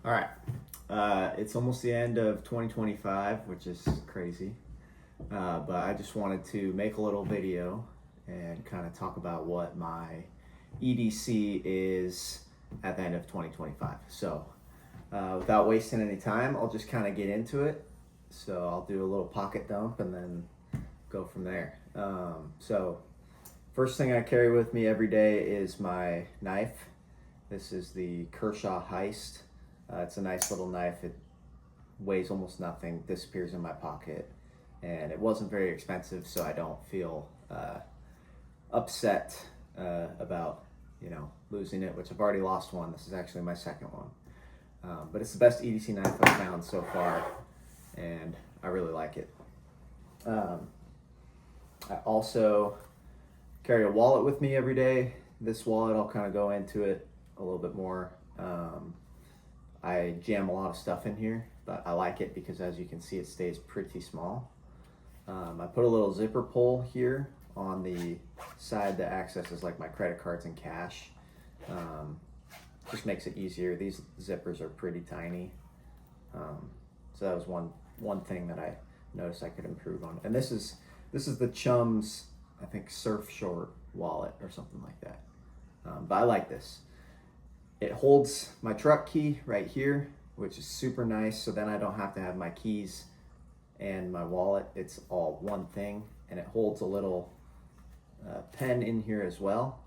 All right. It's almost the end of 2025, which is crazy. But I just wanted to make a little video and kind of talk about what my EDC is at the end of 2025. So without wasting any time, I'll just kind of get into it. So I'll do a little pocket dump and then go from there. So first thing I carry with me every day is my knife. This is the Kershaw Heist. It's a nice little knife. It weighs almost nothing, disappears in my pocket, and it wasn't very expensive, so I don't feel upset about losing it, which I've already lost one. This is actually my second one, but it's the best EDC knife I've found so far, and I really like it. I also carry a wallet with me every day. This wallet, I'll kind of go into it a little bit more. I jam a lot of stuff in here, but I like it because, as you can see, it stays pretty small. I put a little zipper pull here on the side that accesses like my credit cards and cash. Just makes it easier. These zippers are pretty tiny. So that was one thing that I noticed I could improve on. And this is the Chum's, I think, Surf Short wallet or something like that. But I like this. It holds my truck key right here, which is super nice. So then I don't have to have my keys and my wallet. It's all one thing, and it holds a little pen in here as well.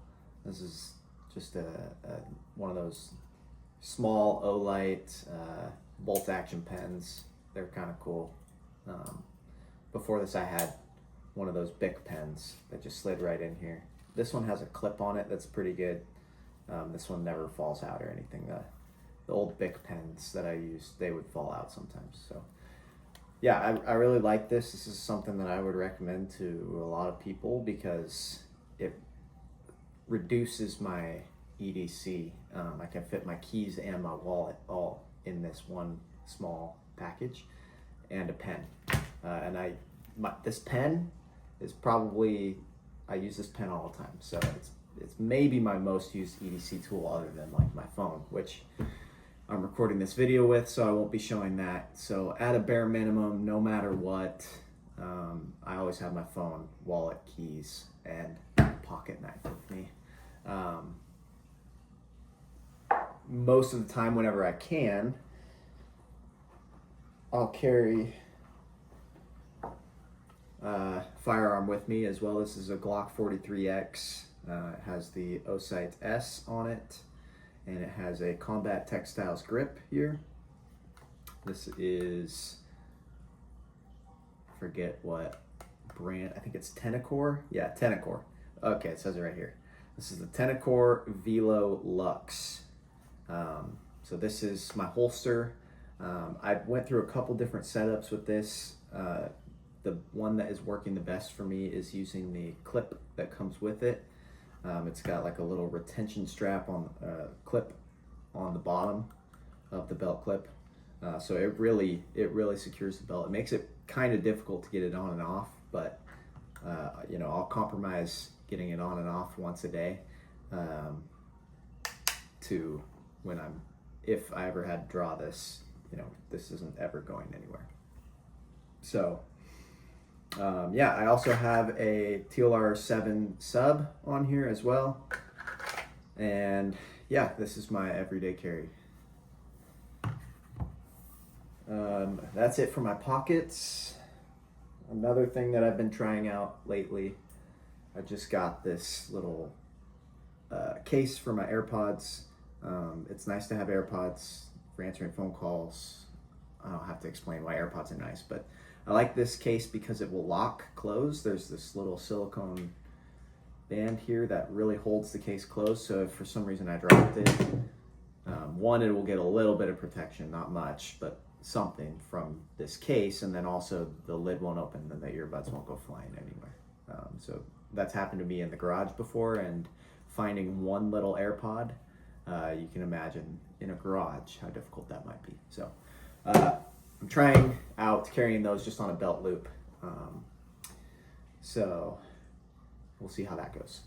This is just one of those small Olight bolt action pens. They're kind of cool. Before this, I had one of those Bic pens that just slid right in here. This one has a clip on it that's pretty good. This one never falls out or anything. The old Bic pens that I used, they would fall out sometimes. So yeah, I really like this. This is something that I would recommend to a lot of people because it reduces my EDC. I can fit my keys and my wallet all in this one small package, and a pen. This pen is probably, I use this pen all the time, so it's maybe my most used EDC tool other than like my phone, which I'm recording this video with, so I won't be showing that. So at a bare minimum, no matter what, I always have my phone, wallet, keys, and pocket knife with me. Most of the time, whenever I can, I'll carry Firearm with me as well. This is a Glock 43X. It has the Osight S on it, and it has a Combat Textiles grip here. This is, I forget what brand, I think it's Tenacore. Yeah, Tenacore. Okay, it says it right here. This is the Tenacore Velo Lux. So this is my holster. I went through a couple different setups with this. The one that is working the best for me is using the clip that comes with it. It's got like a little retention strap on clip on the bottom of the belt clip, so it really secures the belt. It makes it kind of difficult to get it on and off, but I'll compromise getting it on and off once a day to when if I ever had to draw this, this isn't ever going anywhere. So yeah, I also have a TLR7 sub on here as well. And yeah, this is my everyday carry. That's it for my pockets. Another thing that I've been trying out lately, I just got this little case for my AirPods. It's nice to have AirPods for answering phone calls. I don't have to explain why AirPods are nice, but I like this case because it will lock close. There's this little silicone band here that really holds the case closed. So if for some reason I dropped it, one, it will get a little bit of protection, not much, but something from this case. And then also the lid won't open and the earbuds won't go flying anywhere. So that's happened to me in the garage before, and finding one little AirPod, you can imagine in a garage how difficult that might be. So I'm trying out carrying those just on a belt loop. So we'll see how that goes.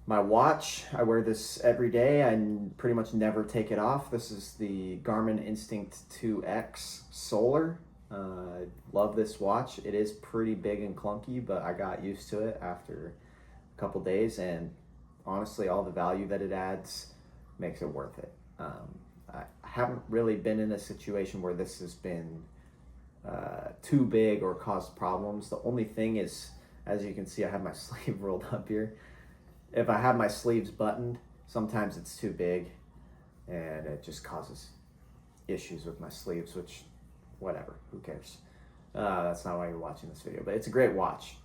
My watch, I wear this every day. I pretty much never take it off. This is the Garmin Instinct 2X Solar. Love this watch. It is pretty big and clunky, but I got used to it after a couple days, and honestly, all the value that it adds makes it worth it. I haven't really been in a situation where this has been too big or caused problems. The only thing is, as you can see, I have my sleeve rolled up here. If I have my sleeves buttoned, sometimes it's too big and it just causes issues with my sleeves, which, whatever, who cares? That's not why you're watching this video, but it's a great watch.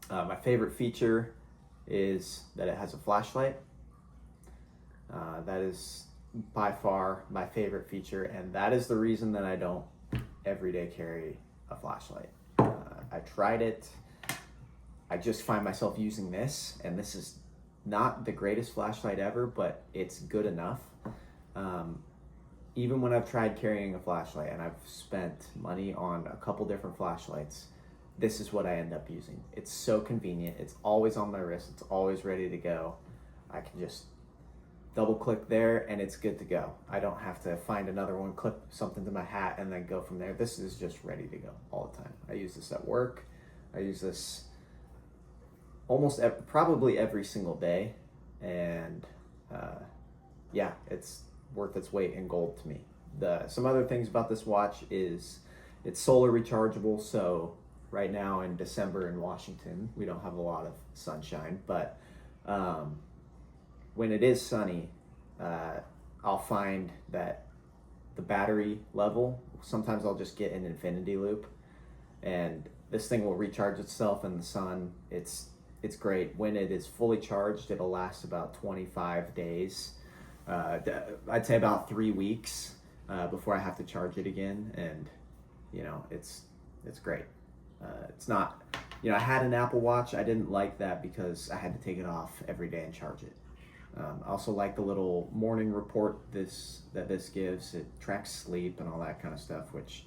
My favorite feature is that it has a flashlight. That is by far my favorite feature, and that is the reason that I don't everyday carry a flashlight. I tried it. I just find myself using this, and this is not the greatest flashlight ever, but it's good enough. Even when I've tried carrying a flashlight and I've spent money on a couple different flashlights, this is what I end up using. It's so convenient. It's always on my wrist. It's always ready to go. I can just double click there and it's good to go. I don't have to find another one, clip something to my hat, and then go from there. This is just ready to go all the time. I use this at work. I use this probably every single day, and yeah, it's worth its weight in gold to me. Some other things about this watch is it's solar rechargeable, so right now in December in Washington, we don't have a lot of sunshine, but when it is sunny, I'll find that the battery level, sometimes I'll just get an infinity loop, and this thing will recharge itself in the sun. It's great. When it is fully charged, it'll last about 25 days. I'd say about 3 weeks before I have to charge it again, and it's great. It's not, I had an Apple Watch. I didn't like that because I had to take it off every day and charge it. I also like the little morning report that this gives. It tracks sleep and all that kind of stuff, which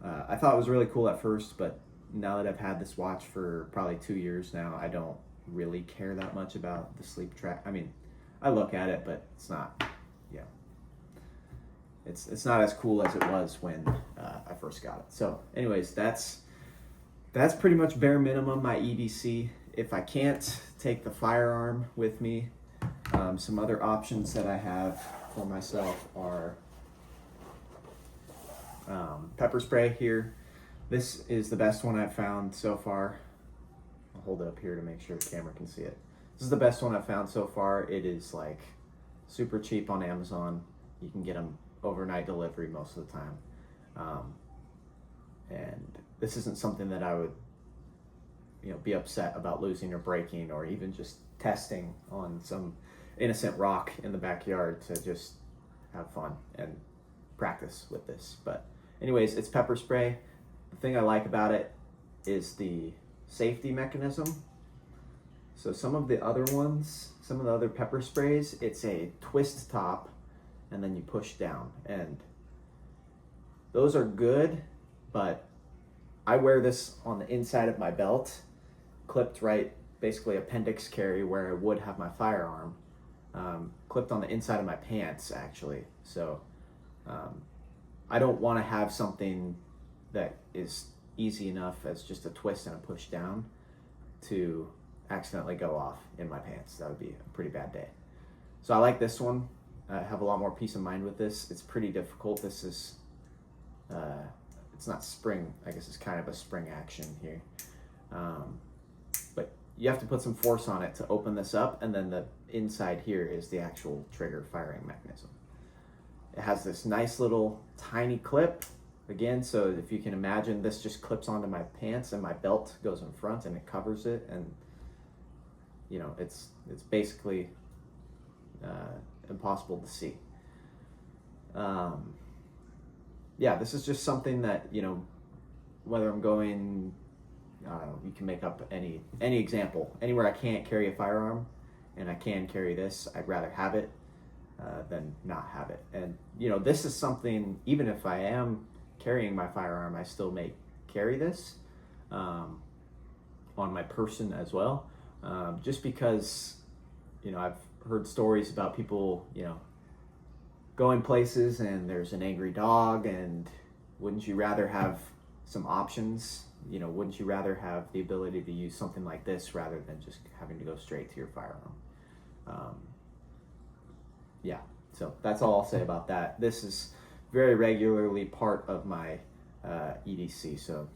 I thought was really cool at first, but now that I've had this watch for probably 2 years now, I don't really care that much about the sleep track. I mean, I look at it, but it's not, it's not as cool as it was when I first got it. So anyways, that's pretty much bare minimum my EDC. If I can't take the Firearm with me, some other options that I have for myself are pepper spray here. This is the best one I've found so far. I'll hold it up here to make sure the camera can see it. This is the best one I've found so far. It is like super cheap on Amazon. You can get them overnight delivery most of the time. And this isn't something that I would be upset about losing or breaking, or even just testing on some innocent rock in the backyard to just have fun and practice with this. But anyways, it's pepper spray. The thing I like about it is the safety mechanism. So some of the other pepper sprays, it's a twist top and then you push down, and those are good, but I wear this on the inside of my belt, clipped right, basically appendix carry where I would have my Firearm, clipped on the inside of my pants actually. So I don't want to have something that is easy enough as just a twist and a push down to accidentally go off in my pants. That would be a pretty bad day. So I like this one. I have a lot more peace of mind with this. It's pretty difficult. This is, it's not spring. I guess it's kind of a spring action here. But you have to put some force on it to open this up, and then the inside here is the actual trigger firing mechanism. It has this nice little tiny clip. Again, so if you can imagine, this just clips onto my pants and my belt goes in front and it covers it, and it's basically impossible to see. Yeah, this is just something that, whether I'm going, you can make up any example. Anywhere I can't carry a Firearm and I can carry this, I'd rather have it than not have it. And, this is something, even if I am carrying my Firearm, I still may carry this on my person as well, just because I've heard stories about people, going places and there's an angry dog, and wouldn't you rather have some options? Wouldn't you rather have the ability to use something like this rather than just having to go straight to your firearm? Yeah, so that's all I'll say about that. This is very regularly part of my EDC, so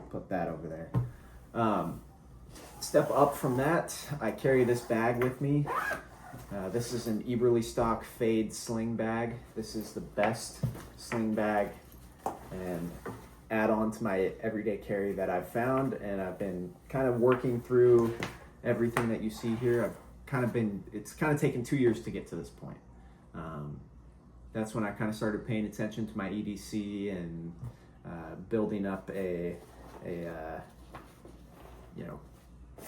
put that over there. Step up from that, I carry this bag with me. This is an Eberly stock Fade sling bag. This is the best sling bag and add on to my everyday carry that I've found, and I've been kind of working through everything that you see here. It's kind of taken 2 years to get to this point. That's when I kind of started paying attention to my EDC and building up a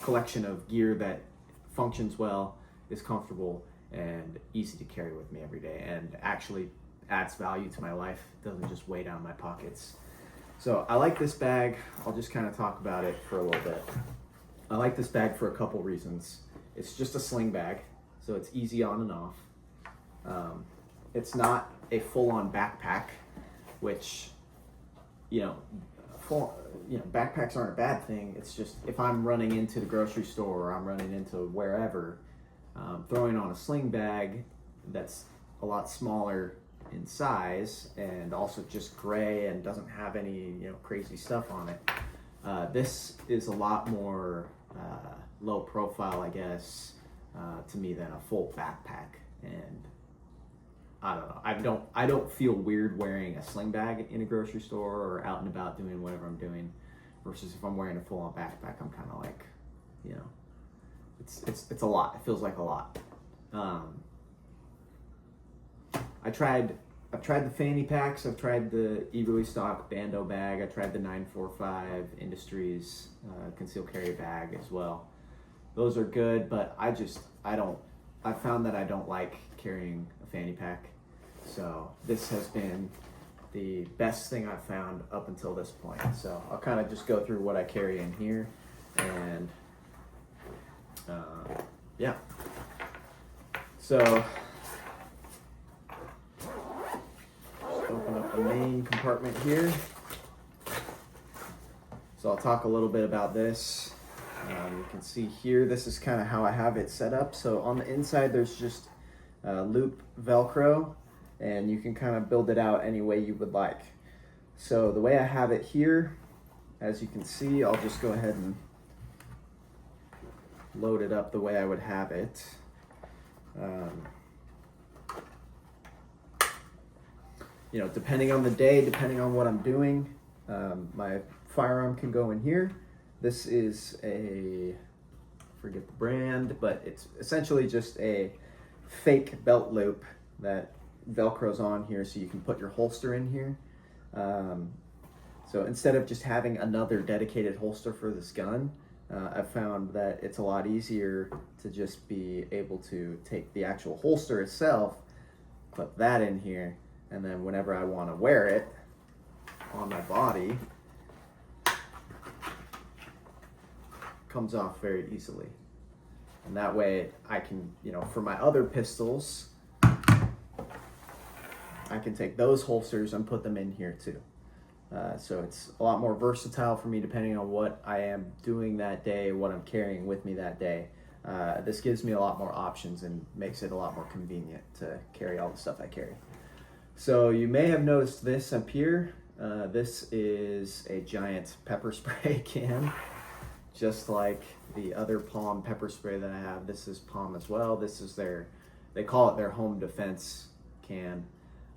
collection of gear that functions well, is comfortable, and easy to carry with me every day, and actually adds value to my life. It doesn't just weigh down my pockets. So I like this bag. I'll just kind of talk about it for a little bit. I like this bag for a couple reasons. It's just a sling bag, so it's easy on and off. It's not a full-on backpack, which, backpacks aren't a bad thing. It's just if I'm running into the grocery store or I'm running into wherever, throwing on a sling bag that's a lot smaller in size and also just gray and doesn't have any crazy stuff on it. This is a lot more low profile, I guess, to me than a full backpack. And I don't know. I don't feel weird wearing a sling bag in a grocery store or out and about doing whatever I'm doing, versus if I'm wearing a full-on backpack, I'm kind of like, it's a lot. It feels like a lot. I've tried the fanny packs. I've tried the Eberly stock Bando bag. I tried the 945 Industries concealed carry bag as well. Those are good, but I found that I don't like carrying a fanny pack. So this has been the best thing I've found up until this point. So I'll kind of just go through what I carry in here, and yeah. So just open up the main compartment here. So I'll talk a little bit about this. You can see here, this is kind of how I have it set up. So on the inside, there's just loop Velcro, and you can kind of build it out any way you would like. So the way I have it here, as you can see, I'll just go ahead and load it up the way I would have it. Depending on the day, depending on what I'm doing, my firearm can go in here. This is forget the brand, but it's essentially just a fake belt loop that Velcros on here so you can put your holster in here. So instead of just having another dedicated holster for this gun, I've found that it's a lot easier to just be able to take the actual holster itself, put that in here, and then whenever I want to wear it on my body, comes off very easily. And that way I can, for my other pistols, I can take those holsters and put them in here too. So it's a lot more versatile for me depending on what I am doing that day, what I'm carrying with me that day. This gives me a lot more options and makes it a lot more convenient to carry all the stuff I carry. So you may have noticed this up here. This is a giant pepper spray can, just like the other Palm pepper spray that I have. This is Palm as well. This is they call it their home defense can.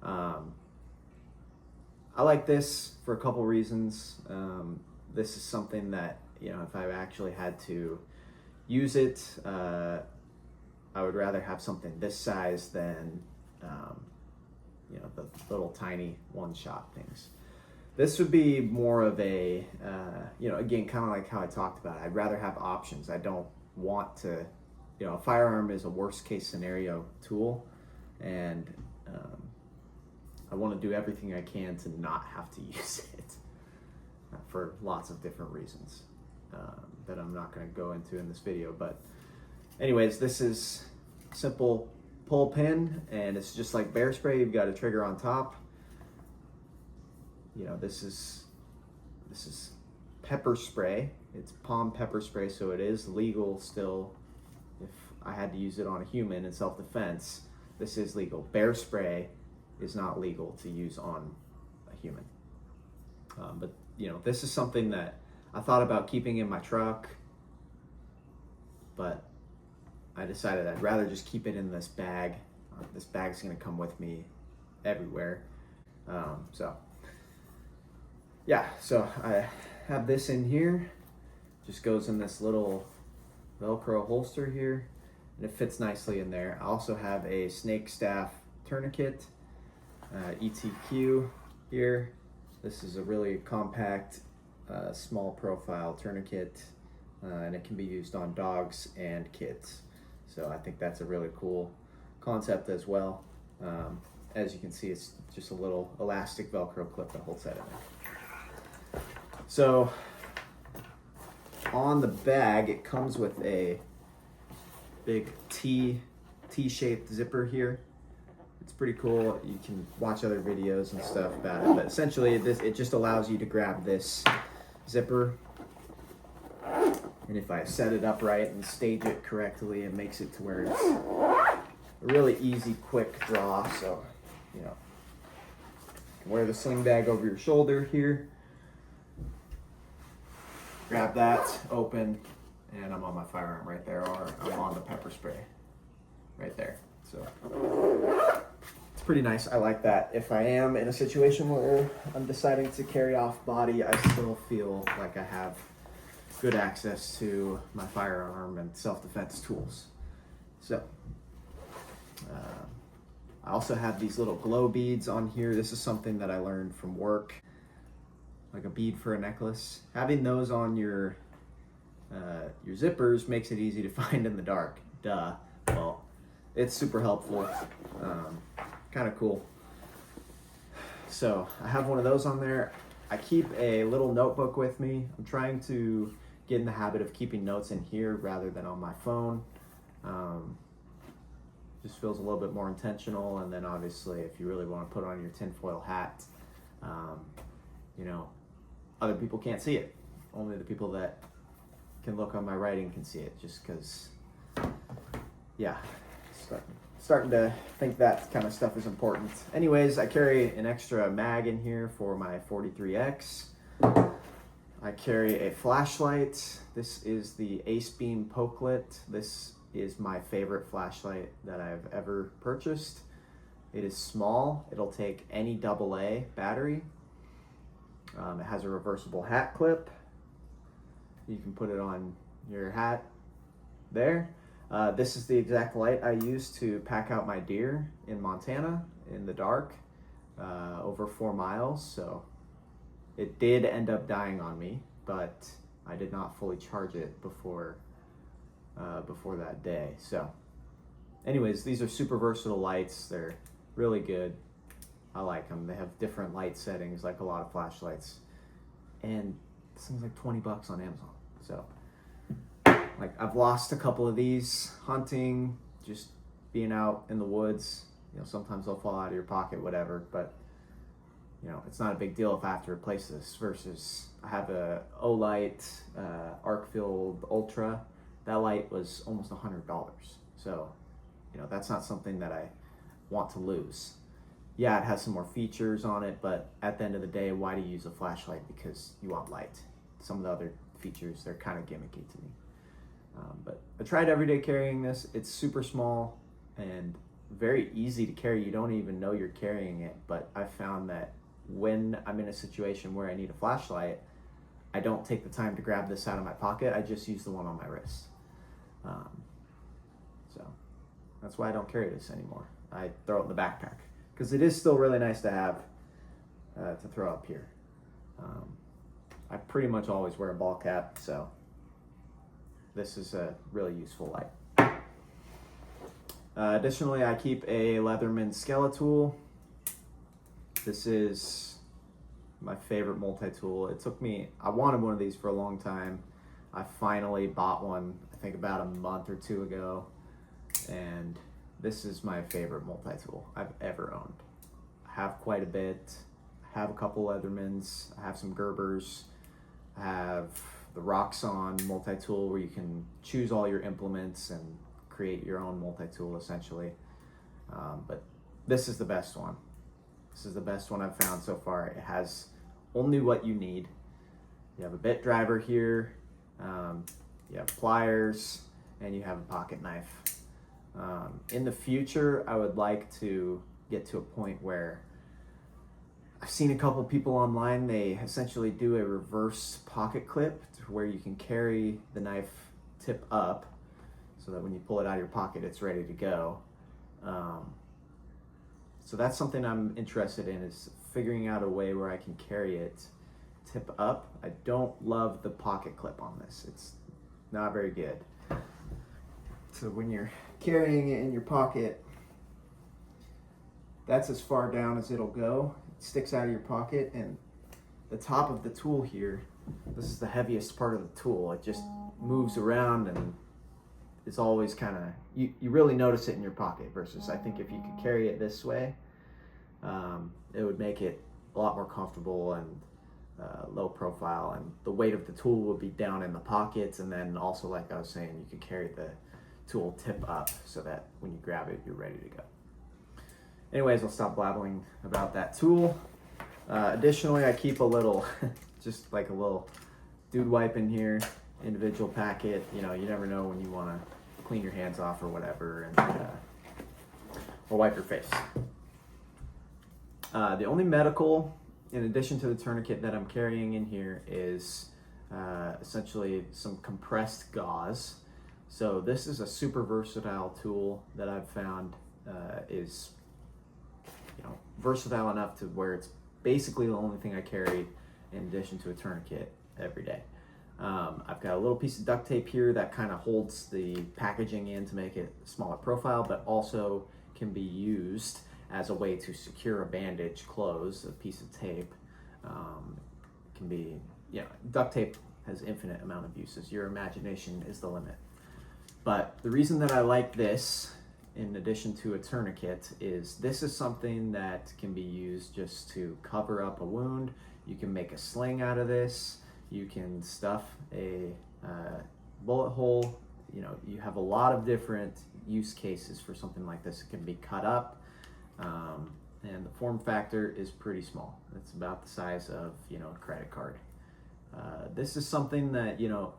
I like this for a couple reasons. This is something that, if I actually had to use it, I would rather have something this size than, the little tiny one-shot things. This would be more of a, again, kind of like how I talked about it. I'd rather have options. I don't want to, a firearm is a worst-case scenario tool, and I want to do everything I can to not have to use it for lots of different reasons that I'm not going to go into in this video. But anyways, this is simple pull pin, and it's just like bear spray. You've got a trigger on top. You know, this is pepper spray. It's palm pepper spray, so it is legal still. If I had to use it on a human in self-defense, this is legal. Bear spray is not legal to use on a human. But you know, this is something that I thought about keeping in my truck, but I decided I'd rather just keep it in this bag. This bag's gonna come with me everywhere. So yeah, so I have this in here. Just goes in this little Velcro holster here, and it fits nicely in there. I also have a snake staff tourniquet, ETQ here. This is a really compact, small profile tourniquet, and it can be used on dogs and kids. So I think that's a really cool concept as well. As you can see, it's just a little elastic Velcro clip that holds that in there. So on the bag, it comes with a big T-shaped zipper here. It's pretty cool. You can watch other videos and stuff about it, but essentially it just allows you to grab this zipper, and if I set it up right and stage it correctly, it makes it to where it's a really easy, quick draw. So, you know, you can wear the sling bag over your shoulder here, grab that, open, and I'm on my firearm right there, or I'm on the pepper spray right there. So it's pretty nice. I like that. If I am in a situation where I'm deciding to carry off body, I still feel like I have good access to my firearm and self-defense tools. So I also have these little glow beads on here. This is something that I learned from work, like a bead for a necklace. Having those on your zippers makes it easy to find in the dark. Duh. Well, it's super helpful. Kind of cool. So I have one of those on there. I keep a little notebook with me. I'm trying to get in the habit of keeping notes in here rather than on my phone. Just feels a little bit more intentional. And then obviously, if you really want to put on your tinfoil hat, you know, other people can't see it. Only the people that can look on my writing can see it, just because, yeah, starting to think that kind of stuff is important. Anyways, I carry an extra mag in here for my 43X. I carry a flashlight. This is the Ace Beam Pokelet. This is my favorite flashlight that I've ever purchased. It is small. It'll take any AA battery. It has a reversible hat clip. You can put it on your hat there. This is the exact light I use to pack out my deer in Montana in the dark, over 4 miles. So it did end up dying on me, but I did not fully charge it before that day. So anyways, these are super versatile lights. They're really good. I like them. They have different light settings, like a lot of flashlights. And this thing's like 20 bucks on Amazon. So, like, I've lost a couple of these hunting, just being out in the woods. You know, sometimes they'll fall out of your pocket, whatever. But, you know, it's not a big deal if I have to replace this. Versus, I have a Olight Arc-Field Ultra. That light was almost $100. So, you know, that's not something that I want to lose. Yeah, it has some more features on it, but at the end of the day, why do you use a flashlight? Because you want light. Some of the other features, they're kind of gimmicky to me. But I tried everyday carrying this. It's super small and very easy to carry. You don't even know you're carrying it, but I found that when I'm in a situation where I need a flashlight, I don't take the time to grab this out of my pocket. I just use the one on my wrist. So that's why I don't carry this anymore. I throw it in the backpack, because it is still really nice to have to throw up here. I pretty much always wear a ball cap, so this is a really useful light. Additionally, I keep a Leatherman Skeletool. This is my favorite multi-tool. It took me, I wanted one of these for a long time. I finally bought one, I think about a month or two ago, and this is my favorite multi-tool I've ever owned. I have quite a bit. I have a couple Leathermans, I have some Gerbers, I have the Roxxon multi-tool where you can choose all your implements and create your own multi-tool essentially. But this is the best one. This is the best one I've found so far. It has only what you need. You have a bit driver here, you have pliers, and you have a pocket knife. In the future, I would like to get to a point where I've seen a couple people online, they essentially do a reverse pocket clip to where you can carry the knife tip up so that when you pull it out of your pocket, it's ready to go. So that's something I'm interested in, is figuring out a way where I can carry it tip up. I don't love the pocket clip on this. It's not very good. So when you're carrying it in your pocket, that's as far down as it'll go. It sticks out of your pocket, and the top of the tool here, this is the heaviest part of the tool. It just moves around and it's always kind of, you really notice it in your pocket, versus I think if you could carry it this way, it would make it a lot more comfortable and low profile, and the weight of the tool would be down in the pockets, and then also, like I was saying, you could carry the tool tip up so that when you grab it, you're ready to go. Anyways, I'll stop blabbling about that tool. Additionally, I keep a little, just like a little dude wipe in here, individual packet. You know, you never know when you want to clean your hands off or whatever, and or wipe your face. The only medical, in addition to the tourniquet, that I'm carrying in here is essentially some compressed gauze. So this is a super versatile tool that I've found is, you know, versatile enough to where it's basically the only thing I carry in addition to a tourniquet every day. I've got a little piece of duct tape here that kind of holds the packaging in to make it smaller profile, but also can be used as a way to secure a bandage closed. A piece of tape can be, you know, duct tape has infinite amount of uses. Your imagination is the limit. But the reason that I like this, in addition to a tourniquet, is this is something that can be used just to cover up a wound. You can make a sling out of this. You can stuff a bullet hole. You know, you have a lot of different use cases for something like this. It can be cut up, and the form factor is pretty small. It's about the size of, you know, a credit card. This is something that, you know,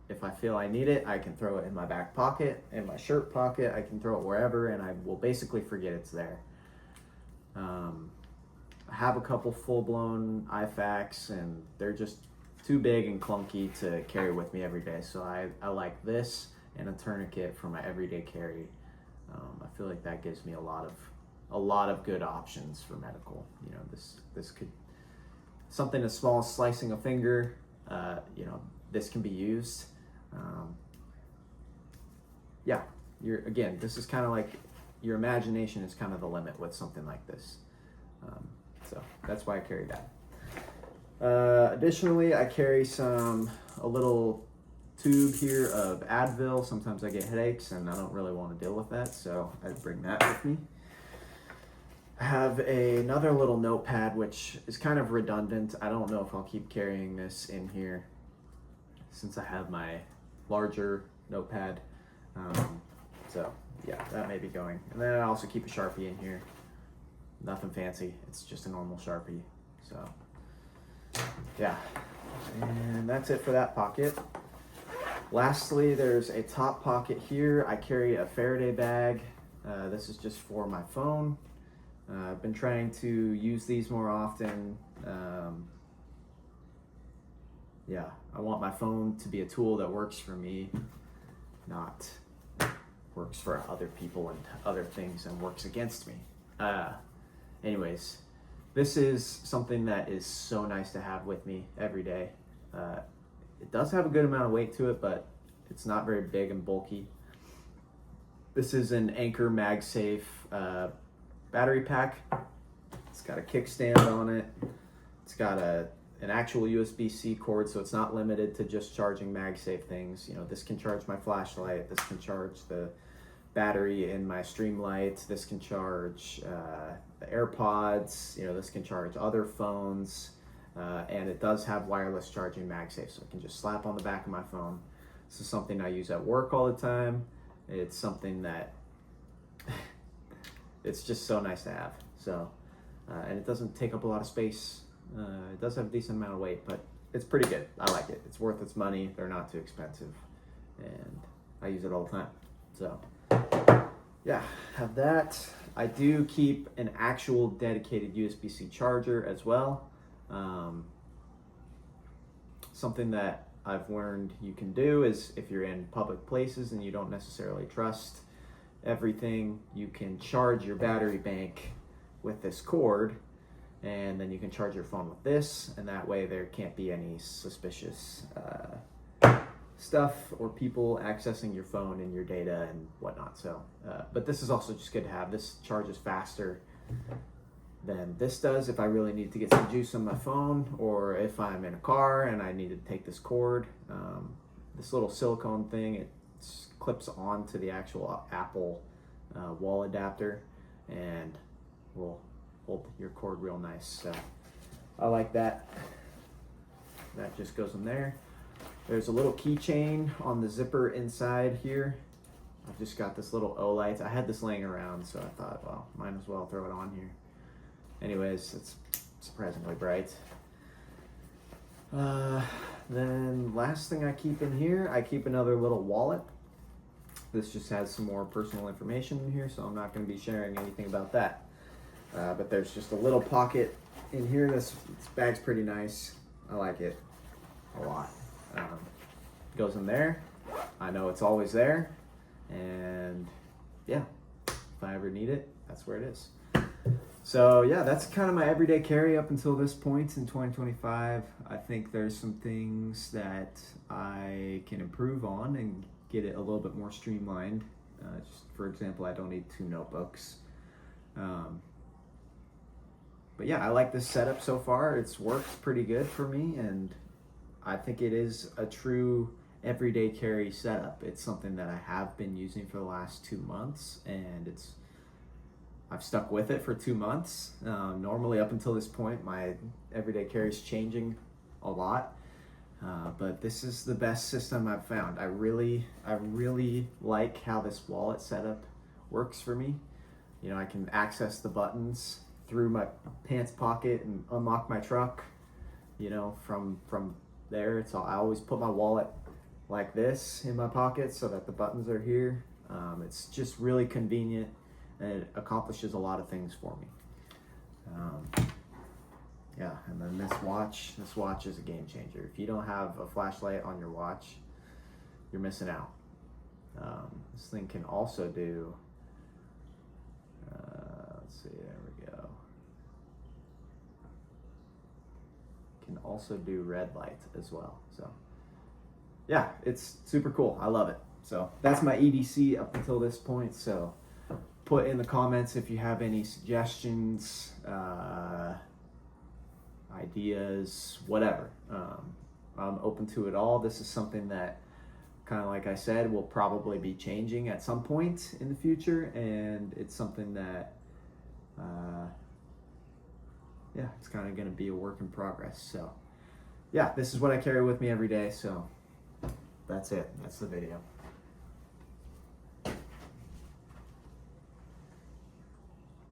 if I feel I need it, I can throw it in my back pocket, in my shirt pocket. I can throw it wherever, and I will basically forget it's there. I have a couple full-blown IFAKs, and they're just too big and clunky to carry with me every day. So I like this and a tourniquet for my everyday carry. I feel like that gives me a lot of good options for medical. You know, this could, something as small as slicing a finger, you know, this can be used. Yeah, again, this is kind of like, your imagination is kind of the limit with something like this. So that's why I carry that. Additionally, I carry a little tube here of Advil. Sometimes I get headaches and I don't really want to deal with that, so I bring that with me. I have another little notepad, which is kind of redundant. I don't know if I'll keep carrying this in here since I have my larger notepad. So yeah, that may be going. And then I also keep a Sharpie in here. Nothing fancy, it's just a normal Sharpie. So yeah, and that's it for that pocket. Lastly, there's a top pocket here. I carry a Faraday bag. This is just for my phone. I've been trying to use these more often. Yeah, I want my phone to be a tool that works for me, not works for other people and other things and works against me. Anyways, this is something that is so nice to have with me every day. It does have a good amount of weight to it, but it's not very big and bulky. This is an Anker MagSafe battery pack. It's got a kickstand on it. It's got a an actual USB-C cord, so it's not limited to just charging MagSafe things. You know, this can charge my flashlight, this can charge the battery in my Streamlight, this can charge the AirPods, you know, this can charge other phones, and it does have wireless charging MagSafe, so it can just slap on the back of my phone. This is something I use at work all the time. It's something that it's just so nice to have. So, and it doesn't take up a lot of space. It does have a decent amount of weight, but it's pretty good. I like it. It's worth its money. They're not too expensive, and I use it all the time. So, yeah, have that. I do keep an actual dedicated USB-C charger as well. Something that I've learned you can do is if you're in public places and you don't necessarily trust everything, you can charge your battery bank with this cord, and then you can charge your phone with this, and that way there can't be any suspicious stuff or people accessing your phone and your data and whatnot. So, but this is also just good to have. This charges faster than this does if I really need to get some juice on my phone, or if I'm in a car and I need to take this cord. This little silicone thing, it clips onto the actual Apple wall adapter and will hold your cord real nice. So I like that. That just goes in there. There's a little keychain on the zipper inside here. I've just got this little O-light. I had this laying around, so I thought, well, might as well throw it on here. Anyways, it's surprisingly bright. Then last thing I keep in here, I keep another little wallet. This just has some more personal information in here, so I'm not going to be sharing anything about that. But there's just a little pocket in here. This bag's pretty nice. I like it a lot. Goes in there. I know it's always there. And yeah, if I ever need it, that's where it is. So yeah, that's kind of my everyday carry up until this point in 2025. I think there's some things that I can improve on and get it a little bit more streamlined. Just for example, I don't need 2 notebooks. But yeah, I like this setup so far. It's worked pretty good for me, and I think it is a true everyday carry setup. It's something that I have been using for the last 2 months, and I've stuck with it for 2 months. Normally up until this point, my everyday carry is changing a lot, but this is the best system I've found. I really like how this wallet setup works for me. You know, I can access the buttons through my pants pocket and unlock my truck, you know, from there. It's all, I always put my wallet like this in my pocket so that the buttons are here. It's just really convenient, and it accomplishes a lot of things for me. Yeah, and then this watch is a game changer. If you don't have a flashlight on your watch, you're missing out. This thing can also do, let's see, there we go. Can also do red light as well. So yeah, it's super cool. I love it. So that's my EDC up until this point. So put in the comments if you have any suggestions, ideas, whatever. I'm open to it all. This is something that, kind of like I said, will probably be changing at some point in the future, and it's something that yeah, it's kind of going to be a work in progress. So yeah, this is what I carry with me every day. So that's it. That's the video.